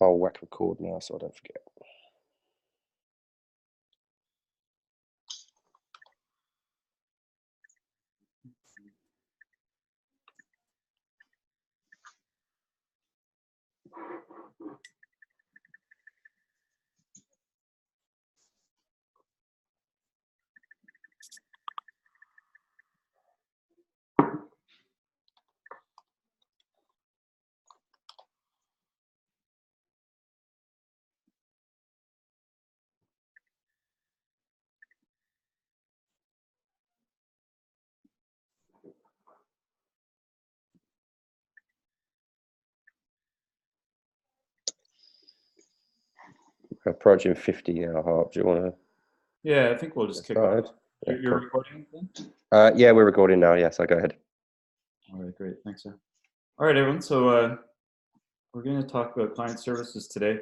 I'll whack record now so I don't forget. We're approaching 50 now, Harp. Do you want to? Yeah, I think we'll just kick off. Yeah, You're cool. recording then? Yeah, we're recording now. Yes, go ahead. All right, great. Thanks, sir. All right, everyone. So we're going to talk about client services today.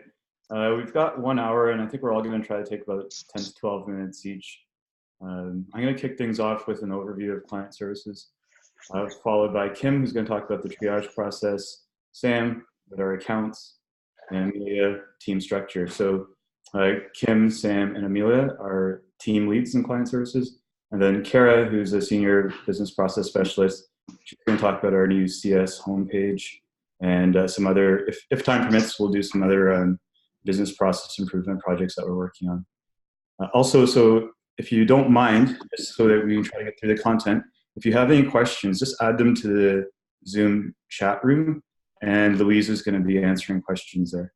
We've got 1 hour, and I think we're all going to try to take about 10 to 12 minutes each. I'm going to kick things off with an overview of client services, followed by Kim, who's going to talk about the triage process, Sam with our accounts, and Amelia, team structure. So Kim, Sam, and Amelia are team leads in client services. And then Kara, who's a senior business process specialist, she's going to talk about our new CS homepage and some other, if time permits, we'll do some other business process improvement projects that we're working on. Also, so if you don't mind, just so that we can try to get through the content, if you have any questions, just add them to the Zoom chat room, and Louise is going to be answering questions there.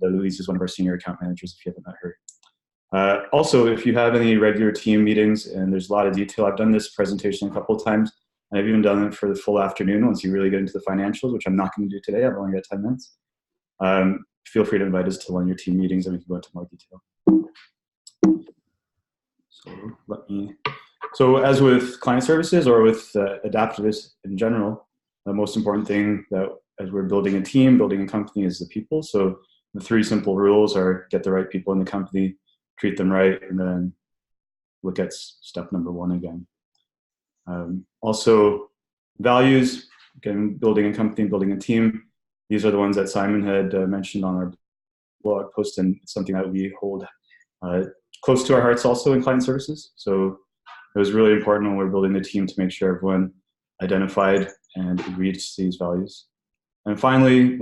Louise is one of our senior account managers, if you haven't met her. Also, if you have any regular team meetings, and there's a lot of detail, I've done this presentation a couple of times, and I've even done it for the full afternoon once you really get into the financials, which I'm not going to do today. I've only got 10 minutes. Feel free to invite us to one of your team meetings, and we can go into more detail. So as with client services or with Adaptavist in general, the most important thing that as we're building a team, building a company is the people. So the 3 simple rules are get the right people in the company, treat them right, and then look at step number 1 again. Also, values, again, building a company, building a team. These are the ones that Simon had mentioned on our blog post, and it's something that we hold close to our hearts also in client services. So it was really important when we were building the team to make sure everyone identified and agreed to these values. And finally,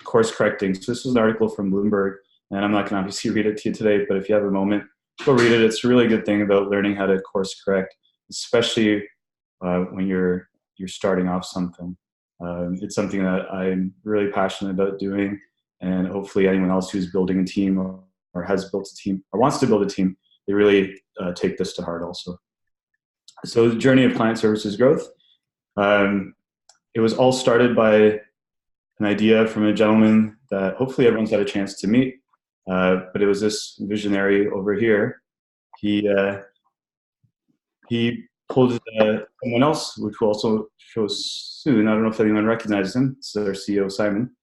course correcting. So this is an article from Bloomberg, and I'm not going to obviously read it to you today, but if you have a moment, go read it. It's a really good thing about learning how to course correct, especially when you're starting off something. It's something that I'm really passionate about doing, and hopefully anyone else who's building a team or has built a team or wants to build a team, they really take this to heart also. So the journey of client services growth. It was all started by an idea from a gentleman that hopefully everyone's had a chance to meet, but it was this visionary over here. He pulled someone else, which will also show soon. I don't know if anyone recognizes him. It's our CEO, Simon.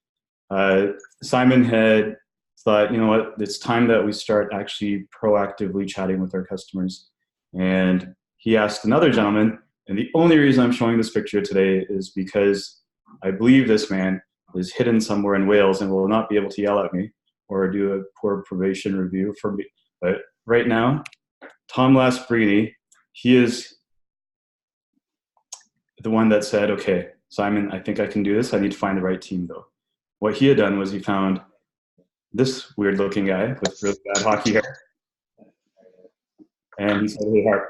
Simon had thought, you know what, it's time that we start actually proactively chatting with our customers. And he asked another gentleman, and the only reason I'm showing this picture today is because I believe this man is hidden somewhere in Wales and will not be able to yell at me or do a poor probation review for me. But right now, Tom Lasbrini, he is the one that said, okay, Simon, I think I can do this. I need to find the right team though. What he had done was he found this weird looking guy with really bad hockey hair. And he said, hey, Hart,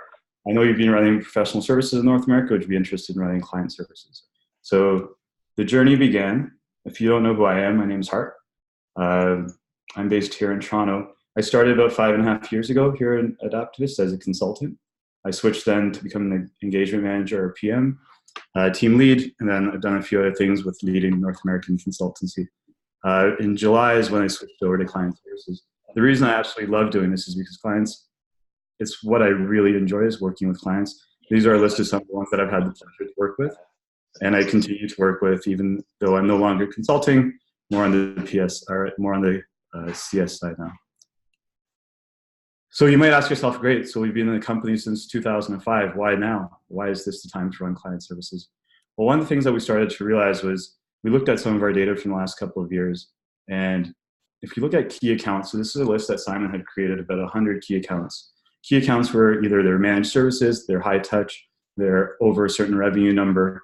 I know you've been running professional services in North America. Would you be interested in running client services? So the journey began. If you don't know who I am, my name's Hart. I'm based here in Toronto. I started about 5.5 years ago here at Adaptavist as a consultant. I switched then to become an engagement manager or PM, team lead, and then I've done a few other things with leading North American consultancy. In July is when I switched over to client services. The reason I absolutely love doing this is because clients, it's what I really enjoy is working with clients. These are a list of some of the ones that I've had the pleasure to work with, and I continue to work with, even though I'm no longer consulting, more on the PS or more on the CS side now. So you might ask yourself, great, so we've been in the company since 2005. Why now? Why is this the time to run client services? Well, one of the things that we started to realize was we looked at some of our data from the last couple of years, And if you look at key accounts, so this is a list that Simon had created, about 100 key accounts. Key accounts were either their managed services, their high touch, they're over a certain revenue number.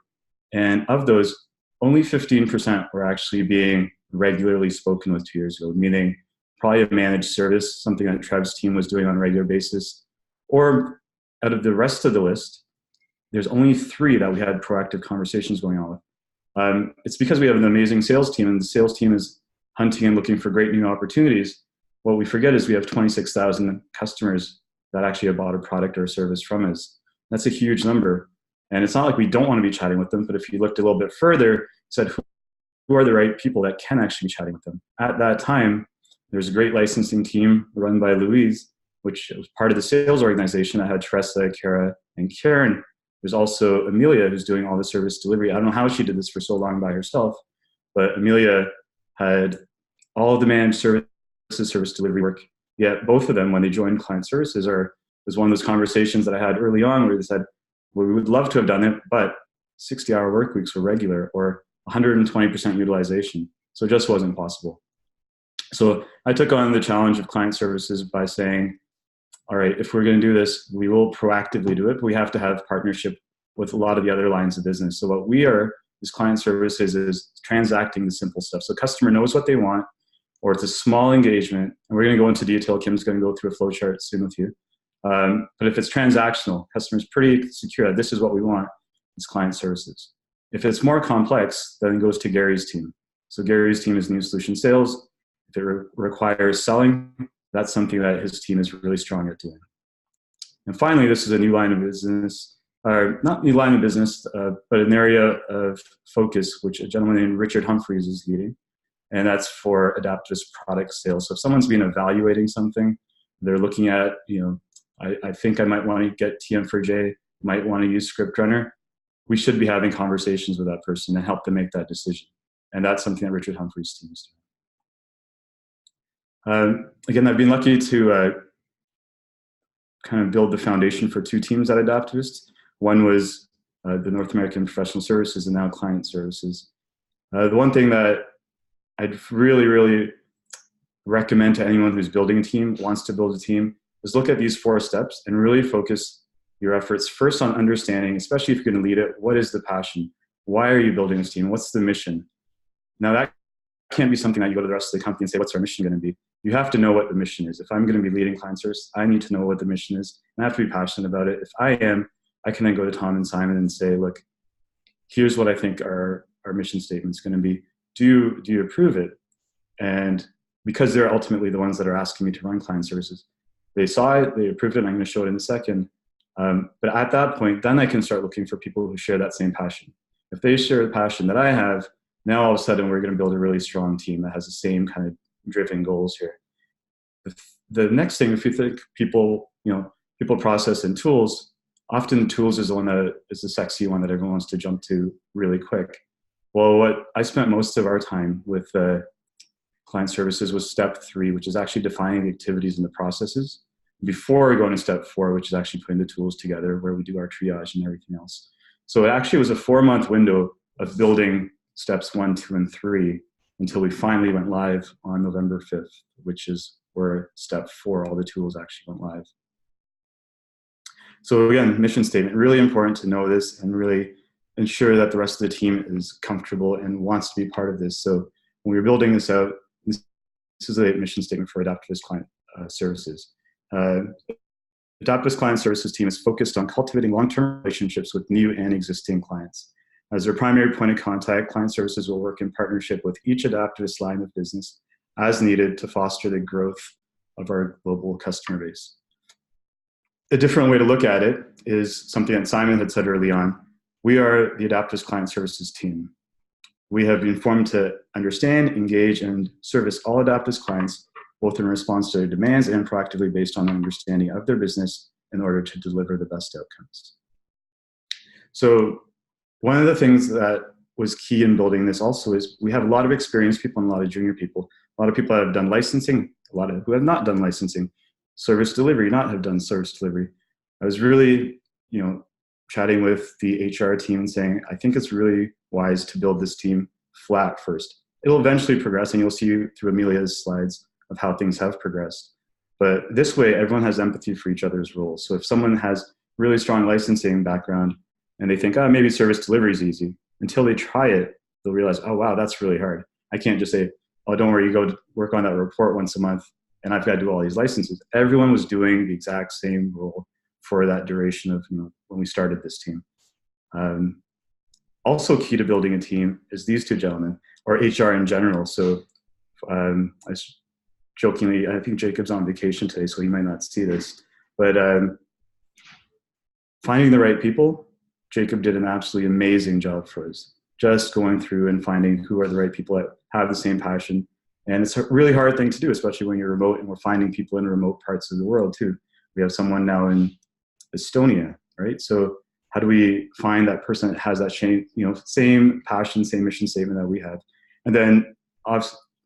And of those, only 15% were actually being regularly spoken with 2 years ago, meaning probably a managed service, something that Trev's team was doing on a regular basis. Or out of the rest of the list, there's only 3 that we had proactive conversations going on with. It's because we have an amazing sales team, and the sales team is hunting and looking for great new opportunities. What we forget is we have 26,000 customers that actually have bought a product or a service from us. That's a huge number. And it's not like we don't want to be chatting with them, but if you looked a little bit further, said who are the right people that can actually be chatting with them. At that time, there's a great licensing team run by Louise, which was part of the sales organization. I had Teresa, Kara, and Karen. There's also Amelia, who's doing all the service delivery. I don't know how she did this for so long by herself, but Amelia had all of the managed service delivery work. Yet both of them, when they joined client services, was one of those conversations that I had early on where they said, well, we would love to have done it, but 60-hour work weeks were regular, or 120% utilization. So it just wasn't possible. So I took on the challenge of client services by saying, all right, if we're going to do this, we will proactively do it, but we have to have partnership with a lot of the other lines of business. So what we are as client services is transacting the simple stuff. So customer knows what they want, or it's a small engagement, and we're going to go into detail. Kim's going to go through a flow chart soon with you. But if it's transactional, customer's pretty secure that this is what we want, it's client services. If it's more complex, then it goes to Gary's team. So Gary's team is new solution sales. If it requires selling, that's something that his team is really strong at doing. And finally, this is a new line of business, or not new line of business, but an area of focus, which a gentleman named Richard Humphreys is leading. And that's for Adaptivist product sales. So if someone's been evaluating something, they're looking at, I think I might want to get TM4J, might want to use ScriptRunner. We should be having conversations with that person and help them make that decision. And that's something that Richard Humphreys' team is doing. Again, I've been lucky to kind of build the foundation for 2 teams at Adaptivist. One was the North American Professional Services, and now Client Services. The one thing that I'd really, really recommend to anyone who's building a team, wants to build a team, is look at these 4 steps and really focus your efforts first on understanding, especially if you're going to lead it, what is the passion? Why are you building this team? What's the mission? Now that can't be something that you go to the rest of the company and say, what's our mission going to be? You have to know what the mission is. If I'm going to be leading client service, I need to know what the mission is, and I have to be passionate about it. If I am, I can then go to Tom and Simon and say, look, here's what I think our mission statement is going to be. Do you approve it? And because they're ultimately the ones that are asking me to run client services, they saw it, they approved it, and I'm going to show it in a second. But at that point, then I can start looking for people who share that same passion. If they share the passion that I have, now all of a sudden we're going to build a really strong team that has the same kind of driven goals here. The next thing, if you think people process and tools, often the tools is the one that is the sexy one that everyone wants to jump to really quick. Well, what I spent most of our time with client services was step 3, which is actually defining the activities and the processes before going to step 4, which is actually putting the tools together, where we do our triage and everything else. So it actually was a 4-month window of building steps 1, 2, and 3 until we finally went live on November 5th, which is where step 4, all the tools actually went live. So again, mission statement, really important to know this and really ensure that the rest of the team is comfortable and wants to be part of this. So when we were building this out, this is a mission statement for Adaptivist Client Services. Adaptivist Client Services team is focused on cultivating long-term relationships with new and existing clients. As their primary point of contact, Client Services will work in partnership with each Adaptivist line of business as needed to foster the growth of our global customer base. A different way to look at it is something that Simon had said early on. We are the Adaptivist Client Services team. We have been formed to understand, engage, and service all Adaptivist clients, both in response to their demands and proactively based on an understanding of their business in order to deliver the best outcomes. So one of the things that was key in building this also is we have a lot of experienced people and a lot of junior people. A lot of people that have done licensing, a lot of who have not done licensing, service delivery, not have done service delivery. I was really, chatting with the HR team and saying, I think it's really wise to build this team flat first. it'll eventually progress, and you'll see through Amelia's slides of how things have progressed. But this way, everyone has empathy for each other's roles. So if someone has really strong licensing background and they think, oh, maybe service delivery is easy, until they try it, they'll realize, oh, wow, that's really hard. I can't just say, oh, don't worry, you go work on that report once a month and I've got to do all these licenses. Everyone was doing the exact same role for that duration of, when we started this team. Also key to building a team is these two gentlemen, or HR in general. So I jokingly, I think Jacob's on vacation today, so he might not see this, but finding the right people, Jacob did an absolutely amazing job for us, just going through and finding who are the right people that have the same passion. And it's a really hard thing to do, especially when you're remote, and we're finding people in remote parts of the world too. We have someone now in Estonia, right? So how do we find that person that has that same passion, same mission statement that we have? And then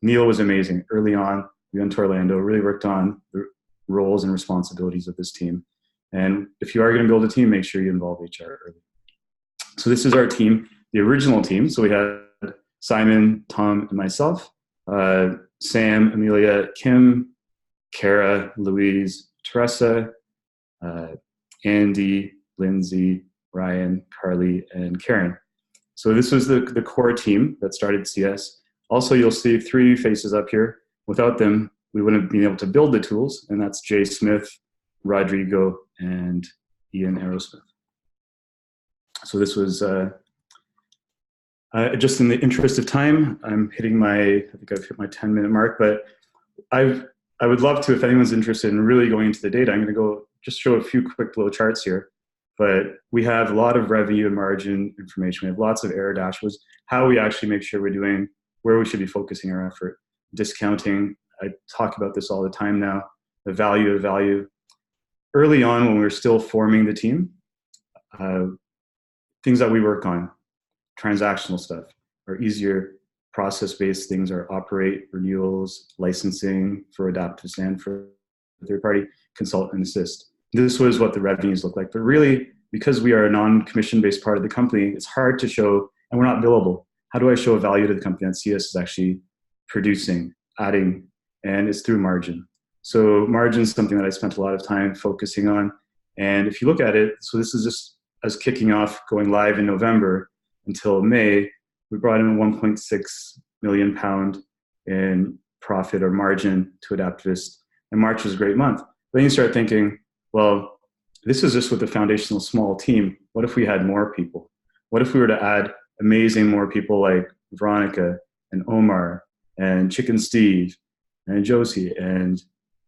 Neil was amazing. Early on, we went to Orlando, really worked on the roles and responsibilities of this team. And if you are going to build a team, make sure you involve HR early. So this is our team, the original team. So we had Simon, Tom, and myself, Sam, Amelia, Kim, Kara, Louise, Teresa, Andy, Lindsay, Ryan, Carly, and Karen. So this was the core team that started CS. Also, you'll see 3 faces up here. Without them, we wouldn't have been able to build the tools, and that's Jay Smith, Rodrigo, and Ian Aerosmith. So this was just in the interest of time, I'm hitting I think I've hit my 10-minute mark, but I would love to, if anyone's interested in really going into the data, I'm going to go just show a few quick flow charts here. But we have a lot of revenue and margin information. We have lots of error dashboards, how we actually make sure we're doing, where we should be focusing our effort. Discounting, I talk about this all the time now, the value of value. Early on, when we were still forming the team, things that we work on, transactional stuff, are easier. Process-based things are operate, renewals, licensing for Adaptive and for third-party, consult and assist. This was what the revenues look like. But really, because we are a non-commission-based part of the company, it's hard to show, and we're not billable. How do I show a value to the company that CS is actually producing, adding, and it's through margin. So margin is something that I spent a lot of time focusing on. And if you look at it, so this is just as kicking off, going live in November until May, we brought in £1.6 million in profit or margin to Adaptivist. And March was a great month. Then you start thinking, well, this is just with a foundational small team. What if we had more people? What if we were to add amazing more people like Veronica and Omar and Chicken Steve and Josie and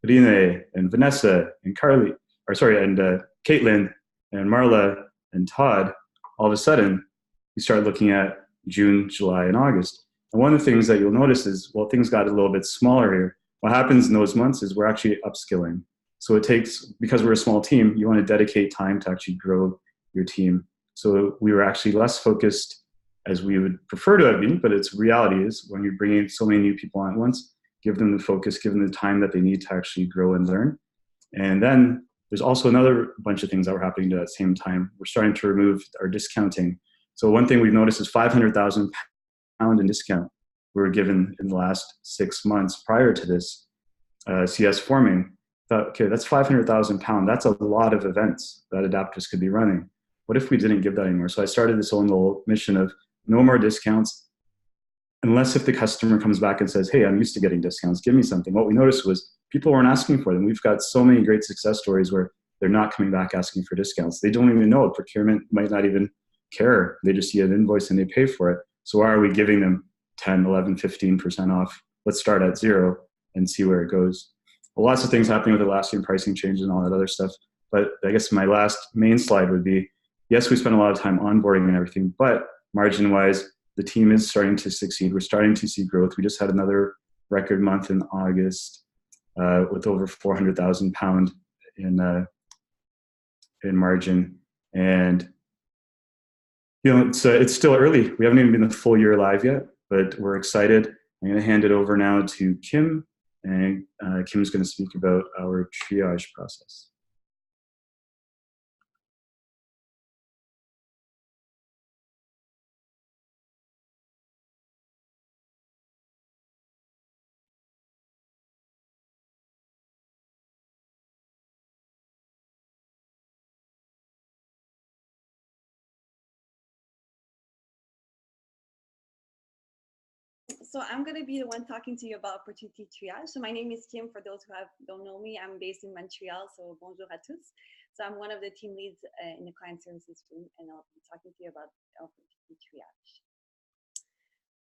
Rine and Vanessa and Carly, and Caitlin and Marla and Todd? All of a sudden, you start looking at June, July, and August. And one of the things that you'll notice is, well, things got a little bit smaller here. What happens in those months is we're actually upskilling. So it takes, because we're a small team, you want to dedicate time to actually grow your team. So we were actually less focused as we would prefer to have been, but its reality is when you're bringing so many new people on at once, give them the focus, give them the time that they need to actually grow and learn. And then there's also another bunch of things that were happening at the same time. We're starting to remove our discounting. So one thing we've noticed is £500,000 in discount we were given in the last 6 months prior to this CS forming. Thought, okay, that's £500,000. That's a lot of events that Adapters could be running. What if we didn't give that anymore? So I started this own little mission of no more discounts, unless if the customer comes back and says, hey, I'm used to getting discounts, give me something. What we noticed was people weren't asking for them. We've got so many great success stories where they're not coming back asking for discounts. They don't even know. Procurement might not even care. They just see an invoice and they pay for it. So why are we giving them 10, 11, 15% off? Let's start at 0 and see where it goes. Well, lots of things happening with Atlassian pricing changes and all that other stuff. But I guess my last main slide would be, yes, we spent a lot of time onboarding and everything, but margin-wise, the team is starting to succeed. We're starting to see growth. We just had another record month in August with over £400,000 in margin. And it's still early. We haven't even been a full year live yet, but we're excited. I'm going to hand it over now to Kim, and Kim's going to speak about our triage process. So I'm going to be the one talking to you about opportunity triage. So my name is Kim. For those who don't know me, I'm based in Montreal. So bonjour à tous. So I'm one of the team leads in the client services team, and I'll be talking to you about opportunity triage.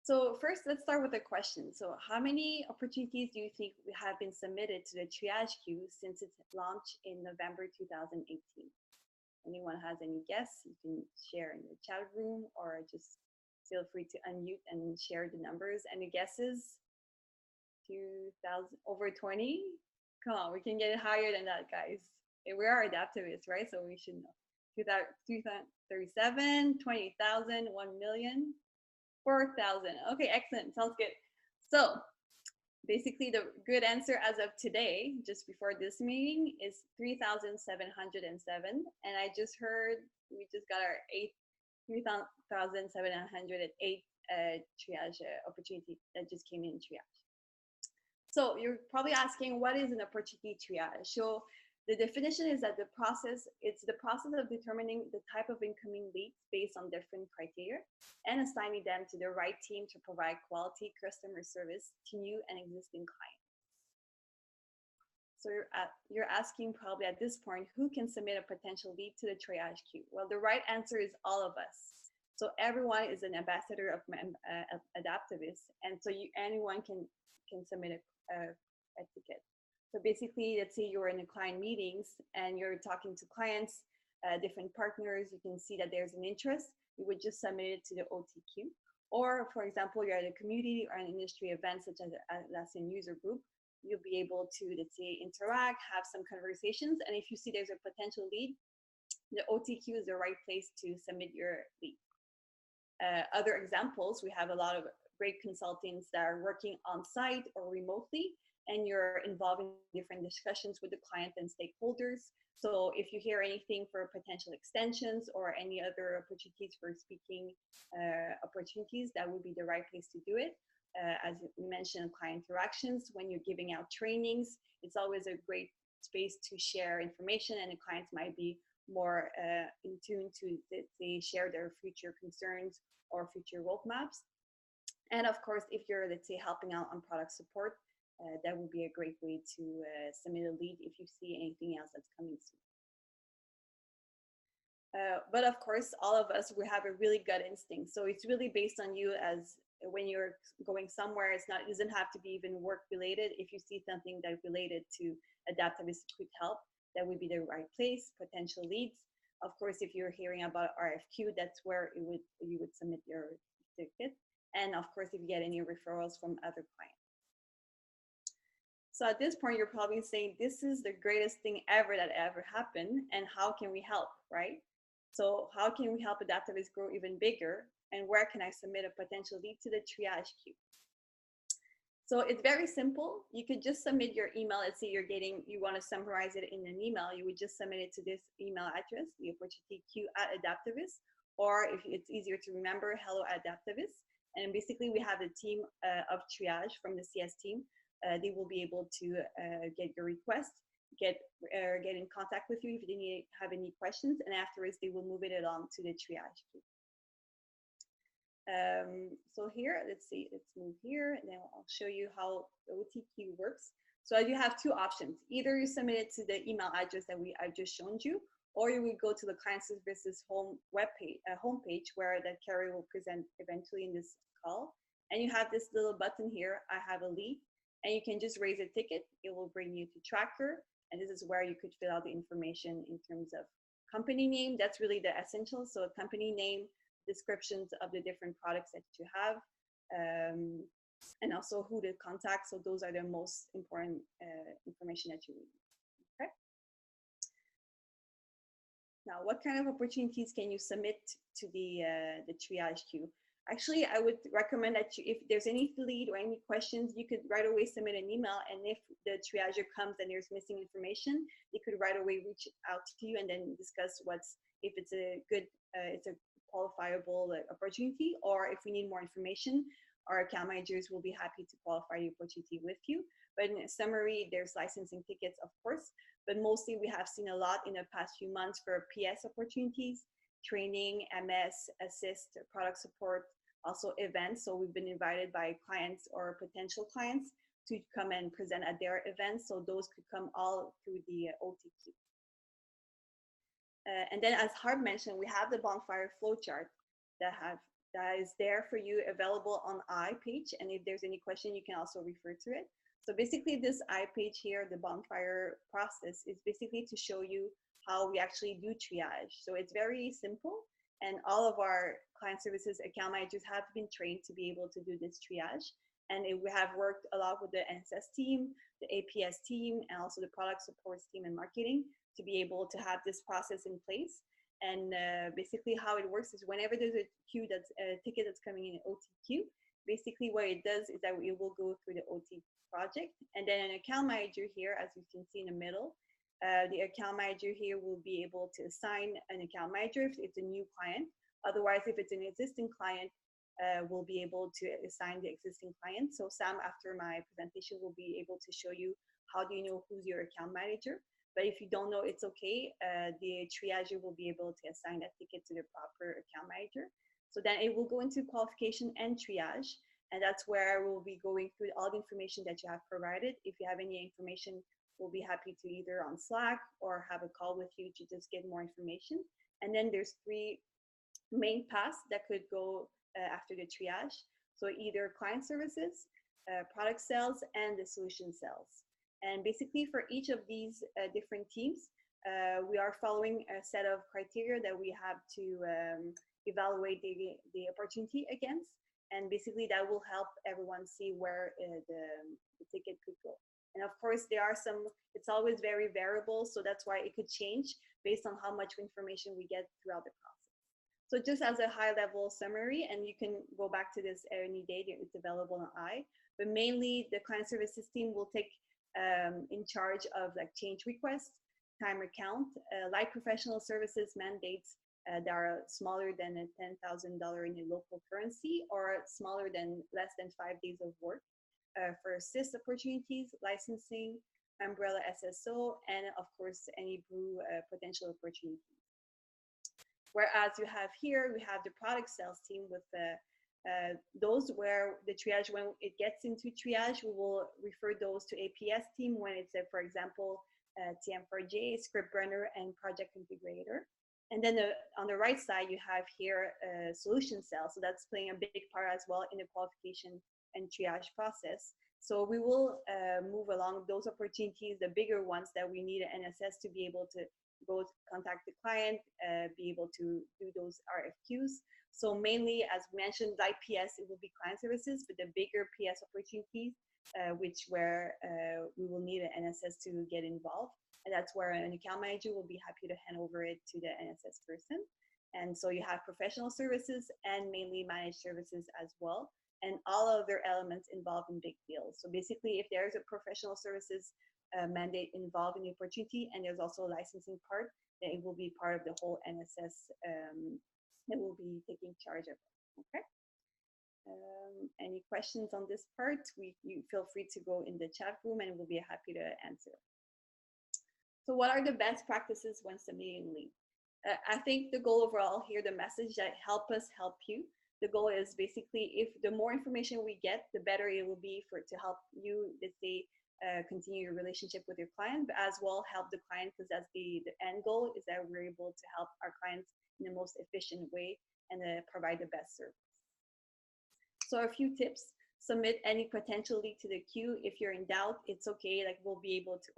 So first, let's start with a question. So how many opportunities do you think have been submitted to the triage queue since its launch in November 2018? Anyone has any guess? You can share in the chat room or just feel free to unmute and share the numbers. Any guesses? 2,000, over 20? Come on, we can get it higher than that, guys. We are adaptivists, right? So we should know. 2,037, 20,000, 1 million, 4,000. Okay, excellent. Sounds good. So basically the good answer as of today, just before this meeting, is 3,707. And I just heard we just got our 3,708 triage opportunity that just came in triage. So you're probably asking, what is an opportunity triage? So the definition is that it's the process of determining the type of incoming leads based on different criteria and assigning them to the right team to provide quality customer service to new and existing clients. So you're asking probably at this point, who can submit a potential lead to the triage queue? Well, the right answer is all of us. So everyone is an ambassador of Adaptavis, and so anyone can submit a ticket. So basically, let's say you're in the client meetings and you're talking to clients, different partners, you can see that there's an interest, you would just submit it to the OTQ. Or for example, you're at a community or an industry event such as a Atlassian user group, you'll be able to, let's say, interact, have some conversations. And if you see there's a potential lead, the OTQ is the right place to submit your lead. Other examples, we have a lot of great consultants that are working on site or remotely, and you're involved in different discussions with the client and stakeholders. So if you hear anything for potential extensions or any other opportunities for speaking opportunities, that would be the right place to do it. As we mentioned, client interactions, when you're giving out trainings, it's always a great space to share information, and the clients might be more in tune to, they share their future concerns or future roadmaps. And of course, if you're, let's say, helping out on product support, that would be a great way to submit a lead if you see anything else that's coming soon. But of course, all of us, we have a really gut instinct. So it's really based on you, as when you're going somewhere, it doesn't have to be even work related. If you see something that's related to Adaptavis quick help, that would be the right place, potential leads. Of course, if you're hearing about RFQ, that's where you would submit your ticket. And of course, if you get any referrals from other clients. So at this point, you're probably saying, this is the greatest thing ever that ever happened, and how can we help, right? So how can we help Adaptavis grow even bigger, and where can I submit a potential lead to the triage queue? So it's very simple. You could just submit your email. Let's say you want to summarize it in an email, you would just submit it to this email address, the opportunity queue at Adaptavis, or if it's easier to remember, hello Adaptavis. And basically we have a team of triage from the CS team. They will be able to get your request, get in contact with you if they have any questions, and afterwards they will move it along to the triage queue. So here, let's move here, and then I'll show you how the OTQ works. So you have two options. Either you submit it to the email address that I've just shown you, or you will go to the client services homepage where that Carrie will present eventually in this call. And you have this little button here, I have a lead, and you can just raise a ticket. It will bring you to Tracker, and this is where you could fill out the information in terms of company name. That's really the essential. So company name, descriptions of the different products that you have, and also who to contact. So those are the most important information that you need. Okay. Now, what kind of opportunities can you submit to the triage queue? Actually, I would recommend that if there's any lead or any questions, you could right away submit an email. And if the triager comes and there's missing information, they could right away reach out to you and then discuss if it's a good, it's a qualifiable opportunity, or if we need more information, our account managers will be happy to qualify the opportunity with you. But in summary, there's licensing tickets, of course, but mostly we have seen a lot in the past few months for PS opportunities, training, MS, assist, product support, also events. So we've been invited by clients or potential clients to come and present at their events. So those could come all through the OTQ. And then, as Harb mentioned, we have the bonfire flowchart that is there for you, available on I page. And if there's any question, you can also refer to it. So basically, this I page here, the bonfire process, is basically to show you how we actually do triage. So it's very simple, and all of our client services account managers have been trained to be able to do this triage. And we have worked a lot with the NSS team, the APS team, and also the product support team and marketing to be able to have this process in place. And basically how it works is whenever there's a ticket that's coming in OTQ, basically what it does is that it will go through the OT project. And then an account manager here, as you can see in the middle, the account manager here will be able to assign an account manager if it's a new client. Otherwise, if it's an existing client, we'll be able to assign the existing client. So Sam, after my presentation, will be able to show you how do you know who's your account manager. But if you don't know, it's okay. The triager will be able to assign that ticket to the proper account manager. So then it will go into qualification and triage. And that's where we'll be going through all the information that you have provided. If you have any information, we'll be happy to either on Slack or have a call with you to just get more information. And then there's 3 main paths that could go after the triage. So either client services, product sales, and the solution sales. And basically for each of these different teams, we are following a set of criteria that we have to evaluate the opportunity against. And basically that will help everyone see where the ticket could go. And of course, there are some, it's always very variable. So that's why it could change based on how much information we get throughout the process. So just as a high level summary, and you can go back to this any day, it's available on I, but mainly the client services team will take in charge of like change requests, timer count, light professional services mandates that are smaller than $10,000 in a local currency or smaller than less than 5 days of work, for assist opportunities, licensing, umbrella SSO, and of course any brew potential opportunities. Whereas you have here, we have the product sales team with those where the triage, when it gets into triage, we will refer those to APS team when it's for example, TM4J, script runner, and project configurator. And then on the right side, you have here solution sales. So that's playing a big part as well in the qualification and triage process. So we will move along those opportunities, the bigger ones that we need an NSS to be able to go contact the client, be able to do those RFQs. So mainly, as mentioned, like PS, it will be client services, but the bigger PS opportunities, where we will need an NSS to get involved. And that's where an account manager will be happy to hand over it to the NSS person. And so you have professional services and mainly managed services as well, and all other elements involved in big deals. So basically, if there's a professional services mandate involved in the opportunity, and there's also a licensing part, then it will be part of the whole NSS that will be taking charge of it. Okay. Any questions on this part? You feel free to go in the chat room, and we'll be happy to answer. So what are the best practices when submitting lead? I think the goal overall here, the message that help us help you. The goal is basically, if the more information we get, the better it will be to help you, let's say, continue your relationship with your client, but as well help the client, because that's the end goal, is that we're able to help our clients in the most efficient way and provide the best service. So a few tips: submit any potential lead to the queue. If you're in doubt, it's okay. Like, we'll be able to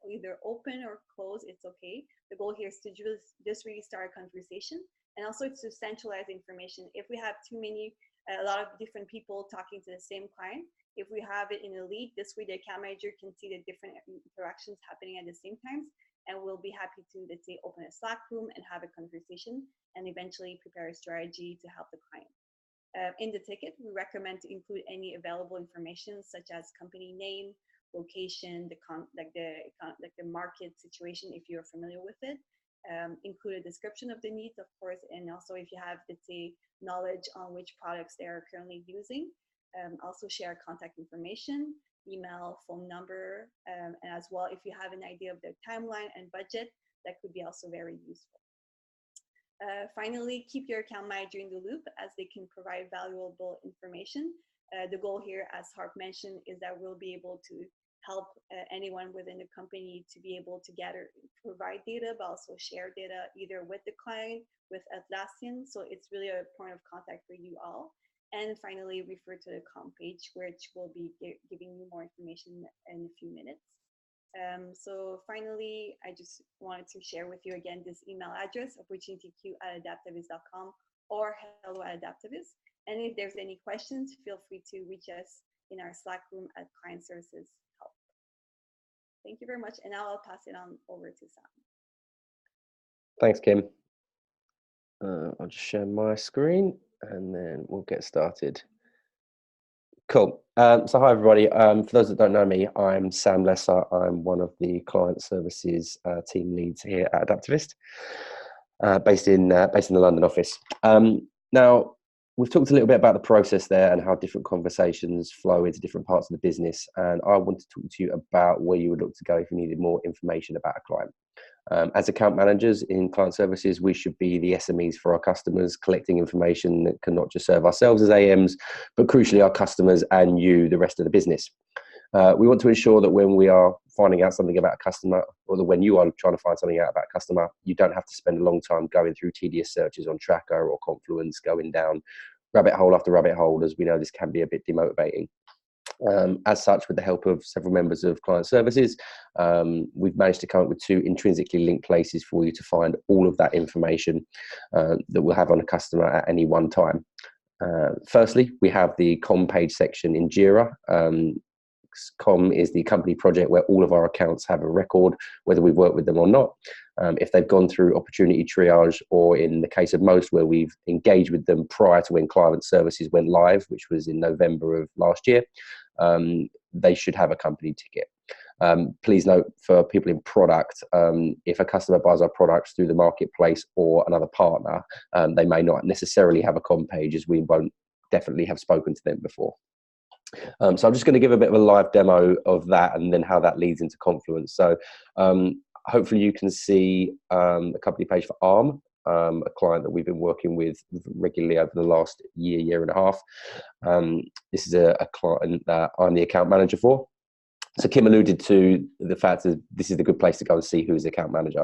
either open or close. It's okay. The goal here is to just really start a conversation, and also it's to centralize information. If we have a lot of different people talking to the same client, if we have it in a lead, this way the account manager can see the different interactions happening at the same time, and we'll be happy to, let's say, open a Slack room and have a conversation, and eventually prepare a strategy to help the client. In the ticket, we recommend to include any available information, such as company name, location, the market situation, if you're familiar with it. Include a description of the needs, of course, and also if you have, let's say, knowledge on which products they are currently using. Also share contact information, email, phone number, and as well, if you have an idea of the timeline and budget, that could be also very useful. Finally, keep your account manager in the loop as they can provide valuable information. The goal here, as Harp mentioned, is that we'll be able to help anyone within the company to be able to provide data, but also share data either with the client, with Atlassian. So it's really a point of contact for you all. And finally, refer to the comp page, which will be giving you more information in a few minutes. So finally, I just wanted to share with you again this email address, opportunityq@adaptavist.com or hello@adaptavist. And if there's any questions, feel free to reach us in our Slack room at Client Services Help. Thank you very much. And now I'll pass it on over to Sam. Thanks, Kim. I'll just share my screen and then we'll get started. Cool. So hi, everybody. For those that don't know me, I'm Sam Lesser. I'm one of the client services team leads here at Adaptavist, based in the London office. Now, we've talked a little bit about the process there and how different conversations flow into different parts of the business. And I want to talk to you about where you would look to go if you needed more information about a client. As account managers in client services, we should be the SMEs for our customers, collecting information that can not just serve ourselves as AMs, but crucially our customers and you, the rest of the business. We want to ensure that when we are finding out something about a customer, or that when you are trying to find something out about a customer, you don't have to spend a long time going through tedious searches on Tracker or Confluence, going down rabbit hole after rabbit hole, as we know this can be a bit demotivating. As such, with the help of several members of client services, we've managed to come up with 2 intrinsically linked places for you to find all of that information that we'll have on a customer at any one time. Firstly, we have the com page section in Jira. Com is the company project where all of our accounts have a record, whether we've worked with them or not. If they've gone through opportunity triage, or in the case of most, where we've engaged with them prior to when client services went live, which was in November of last year, they should have a company ticket. Please note, for people in product, if a customer buys our products through the marketplace or another partner, they may not necessarily have a com page, as we won't definitely have spoken to them before. So I'm just going to give a bit of a live demo of that and then how that leads into Confluence. So hopefully you can see a company page for ARM, a client that we've been working with regularly over the last year and a half. This is a client that I'm the account manager for. So Kim alluded to the fact that this is a good place to go and see who is the account manager.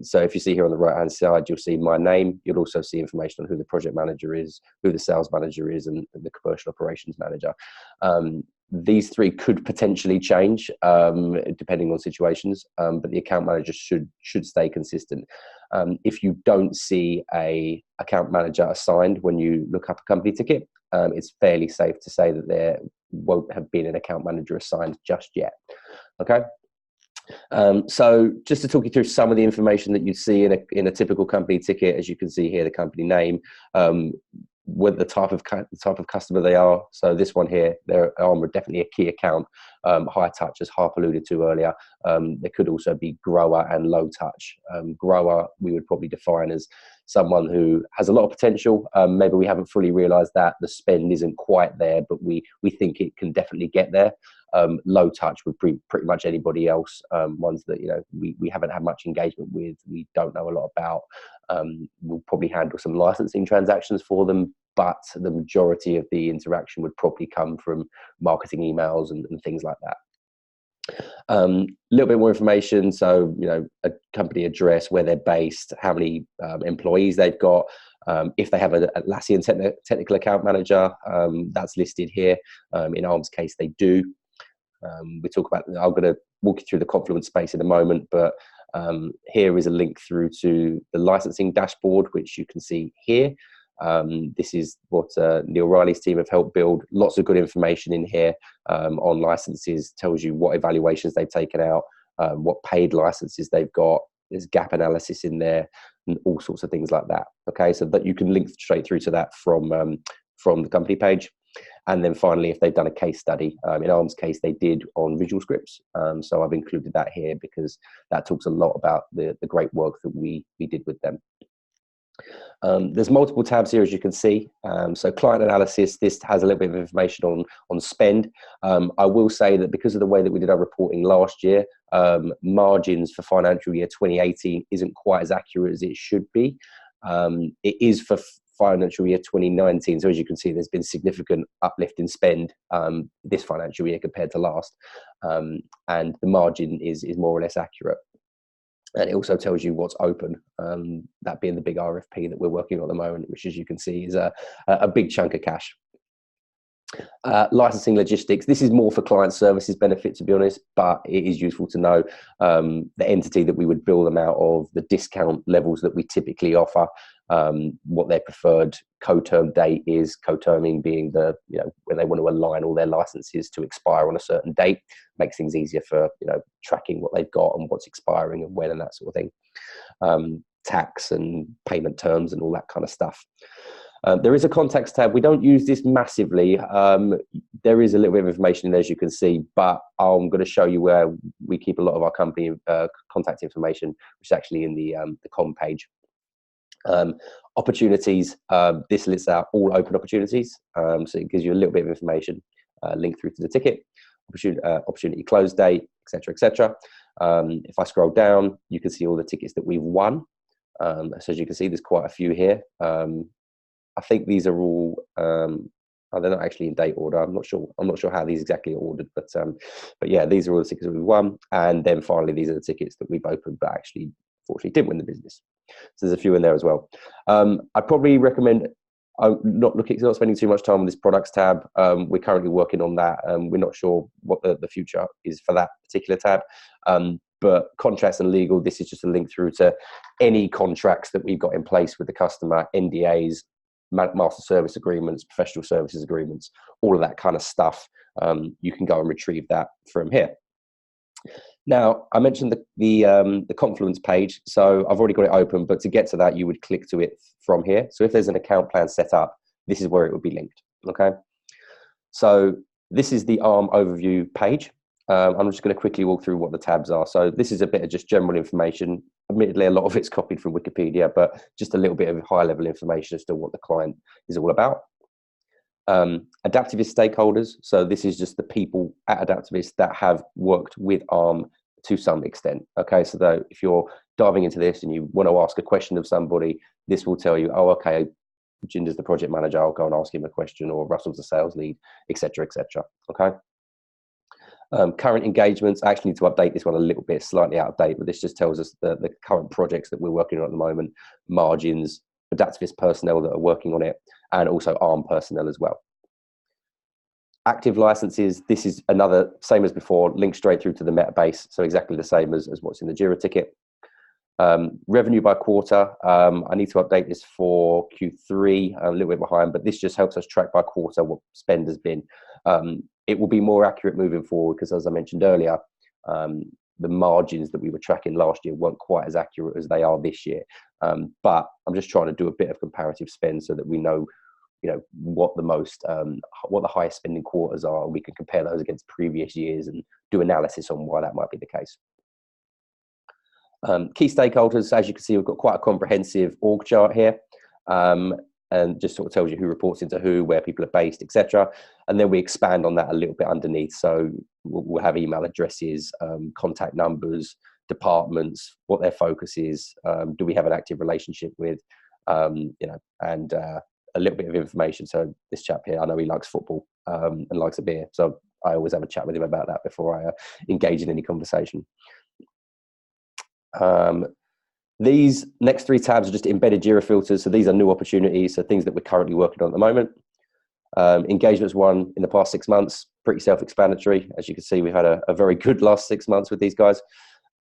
So if you see here on the right hand side, you'll see my name. You'll also see information on who the project manager is, who the sales manager is, and the commercial operations manager. These 3 could potentially change depending on situations, but the account manager should stay consistent. If you don't see a account manager assigned when you look up a company ticket, it's fairly safe to say that there won't have been an account manager assigned just yet. Okay. So just to talk you through some of the information that you see in a typical company ticket, as you can see here, the company name, with the type of customer they are. So this one here, they're definitely a key account, high touch, as Harp alluded to earlier. There could also be grower and low touch. Grower, we would probably define as someone who has a lot of potential. Maybe we haven't fully realized that the spend isn't quite there, but we think it can definitely get there. Low touch would be pretty much anybody else, ones that we haven't had much engagement with, we don't know a lot about. We'll probably handle some licensing transactions for them, but the majority of the interaction would probably come from marketing emails and things like that. A little bit more information. So, a company address, where they're based, how many employees they've got. If they have an Atlassian technical account manager, that's listed here. In ARM's case, they do. I'm going to walk you through the Confluence space in a moment, but here is a link through to the licensing dashboard, which you can see here. This is what Neil Riley's team have helped build. Lots of good information in here on licenses, tells you what evaluations they've taken out, what paid licenses they've got. There's gap analysis in there and all sorts of things like that. Okay, so that you can link straight through to that from the company page. And then finally, if they've done a case study, in ARM's case, they did on Visual Scripts. So I've included that here because that talks a lot about the great work that we did with them. There's multiple tabs here, as you can see. So client analysis, this has a little bit of information on spend. I will say that because of the way that we did our reporting last year, margins for financial year 2018 isn't quite as accurate as it should be. It is for financial year 2019. So as you can see, there's been significant uplift in spend this financial year compared to last. And the margin is more or less accurate. And it also tells you what's open, that being the big RFP that we're working on at the moment, which, as you can see, is a big chunk of cash. Licensing logistics, this is more for client services benefit, to be honest, but it is useful to know the entity that we would bill them out of, the discount levels that we typically offer, what their preferred co-term date is, co-terming being when they want to align all their licenses to expire on a certain date. Makes things easier for tracking what they've got and what's expiring and when and that sort of thing. Tax and payment terms and all that kind of stuff. There is a contacts tab. We don't use this massively. There is a little bit of information in there, as you can see, but I'm going to show you where we keep a lot of our company contact information, which is actually in the com page. Opportunities, this lists out all open opportunities, so it gives you a little bit of information, link through to the ticket, opportunity close date, etc., etc. If I scroll down, you can see all the tickets that we've won. So as you can see, there's quite a few here. I think these are all they're not actually in date order. I'm not sure how these exactly are ordered, but yeah, these are all the tickets that we've won. And then finally, these are the tickets that we've opened, but actually, fortunately, didn't win the business. So there's a few in there as well. I'd probably recommend not spending too much time on this products tab. We're currently working on that. We're not sure what the future is for that particular tab. But contracts and legal, this is just a link through to any contracts that we've got in place with the customer, NDAs, master service agreements, professional services agreements, all of that kind of stuff. You can go and retrieve that from here. Now, I mentioned the Confluence page, so I've already got it open, but to get to that, you would click to it from here. So if there's an account plan set up, this is where it would be linked, okay? So this is the ARM overview page. I'm just going to quickly walk through what the tabs are. So this is a bit of just general information. Admittedly, a lot of it's copied from Wikipedia, but just a little bit of high-level information as to what the client is all about. Adaptavist stakeholders. So this is just the people at Adaptavist that have worked with ARM to some extent. Okay, so though if you're diving into this and you want to ask a question of somebody, this will tell you, oh, okay, Jinder's the project manager, I'll go and ask him a question, or Russell's the sales lead, etc., etc. Okay. Current engagements, I actually need to update this one a little bit, slightly out of date, but this just tells us the current projects that we're working on at the moment, margins, Adaptavist personnel that are working on it, and also ARM personnel as well. Active licenses, this is another, same as before, linked straight through to the Metabase, so exactly the same as what's in the Jira ticket. Revenue by quarter, I need to update this for Q3, a little bit behind, but this just helps us track by quarter what spend has been. It will be more accurate moving forward because, as I mentioned earlier, the margins that we were tracking last year weren't quite as accurate as they are this year. But I'm just trying to do a bit of comparative spend so that we know, what the highest spending quarters are, and we can compare those against previous years and do analysis on why that might be the case. Key stakeholders, as you can see, we've got quite a comprehensive org chart here. And just sort of tells you who reports into who, where people are based, etc. And then we expand on that a little bit underneath. So we'll have email addresses, contact numbers, departments, what their focus is, do we have an active relationship with, and a little bit of information. So this chap here, I know he likes football and likes a beer. So I always have a chat with him about that before I engage in any conversation. These next three tabs are just embedded Jira filters. So these are new opportunities, so things that we're currently working on at the moment. Engagements won in the past 6 months, pretty self-explanatory. As you can see, we've had a very good last 6 months with these guys.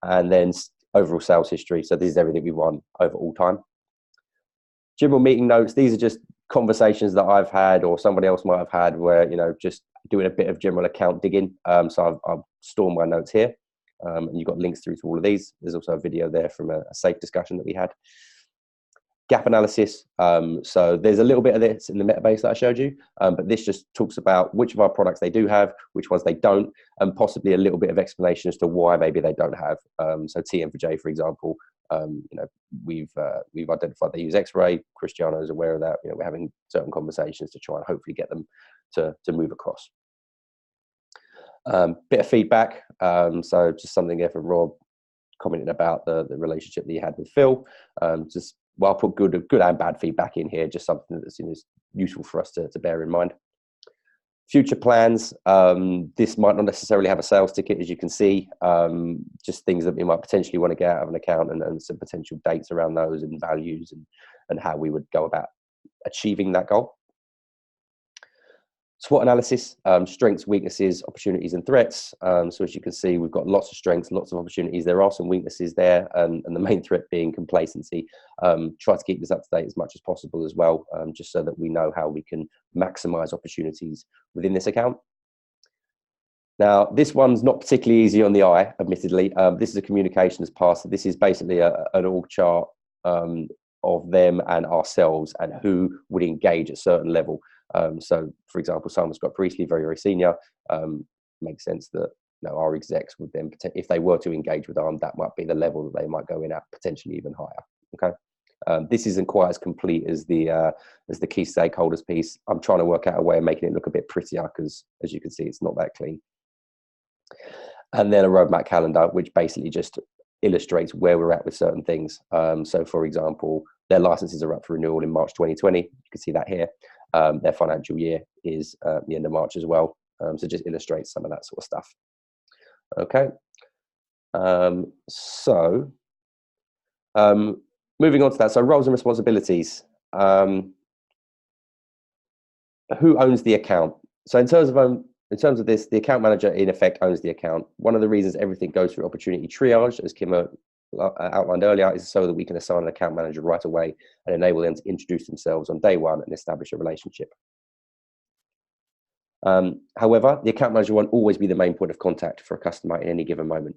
And then overall sales history. So this is everything we've won over all time. General meeting notes. These are just conversations that I've had or somebody else might have had where, just doing a bit of general account digging. So I've stored my notes here. And you've got links through to all of these. There's also a video there from a safe discussion that we had. Gap analysis. So there's a little bit of this in the Metabase that I showed you, but this just talks about which of our products they do have, which ones they don't, and possibly a little bit of explanation as to why maybe they don't have. So TM4J, for example, we've identified they use X-Ray. Cristiano is aware of that. We're having certain conversations to try and hopefully get them to move across. Bit of feedback. So just something there from Rob commenting about the relationship that he had with Phil. Just well, I'll put good and bad feedback in here, just something that's useful for us to bear in mind. Future plans, this might not necessarily have a sales ticket, as you can see, just things that we might potentially want to get out of an account, and some potential dates around those, and values, and how we would go about achieving that goal. SWOT analysis, strengths, weaknesses, opportunities, and threats. So as you can see, we've got lots of strengths, lots of opportunities. There are some weaknesses there, and the main threat being complacency. Try to keep this up to date as much as possible as well, just so that we know how we can maximize opportunities within this account. Now, this one's not particularly easy on the eye, admittedly. This is a communications pass. So this is basically an org chart of them and ourselves, and who would engage at a certain level. So, for example, Simon Scott Priestley, very, very senior. Makes sense that our execs would then, if they were to engage with ARM, that might be the level that they might go in at, potentially even higher. Okay, this isn't quite as complete as the key stakeholders piece. I'm trying to work out a way of making it look a bit prettier, because as you can see, it's not that clean. And then a roadmap calendar, which basically just illustrates where we're at with certain things. So, for example, their licenses are up for renewal in March 2020. You can see that here. Their financial year is the end of March as well. So just illustrates some of that sort of stuff. Okay. Moving on to that. So roles and responsibilities. Who owns the account? So in terms of this, the account manager in effect owns the account. One of the reasons everything goes through opportunity triage, as Kim outlined earlier, is so that we can assign an account manager right away and enable them to introduce themselves on day one and establish a relationship. However, the account manager won't always be the main point of contact for a customer in any given moment.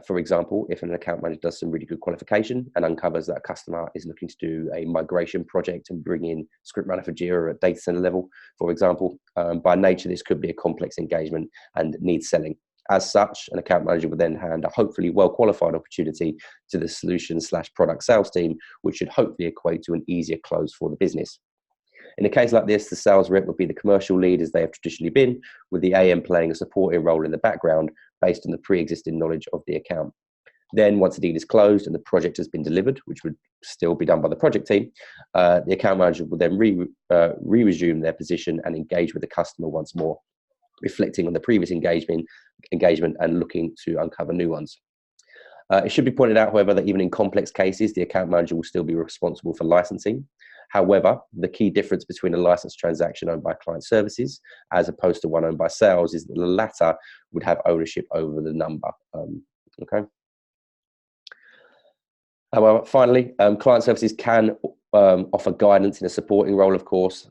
For example, if an account manager does some really good qualification and uncovers that a customer is looking to do a migration project and bring in Script Runner for Jira at data center level, for example, by nature, this could be a complex engagement and needs selling. As such, an account manager would then hand a hopefully well-qualified opportunity to the solution/product sales team, which should hopefully equate to an easier close for the business. In a case like this, the sales rep would be the commercial lead, as they have traditionally been, with the AM playing a supporting role in the background based on the pre-existing knowledge of the account. Then, once the deal is closed and the project has been delivered, which would still be done by the project team, the account manager will then resume their position and engage with the customer once more, reflecting on the previous engagement and looking to uncover new ones. It should be pointed out, however, that even in complex cases, the account manager will still be responsible for licensing. However, the key difference between a license transaction owned by client services as opposed to one owned by sales is that the latter would have ownership over the number. Okay. However, finally, client services can offer guidance in a supporting role, of course.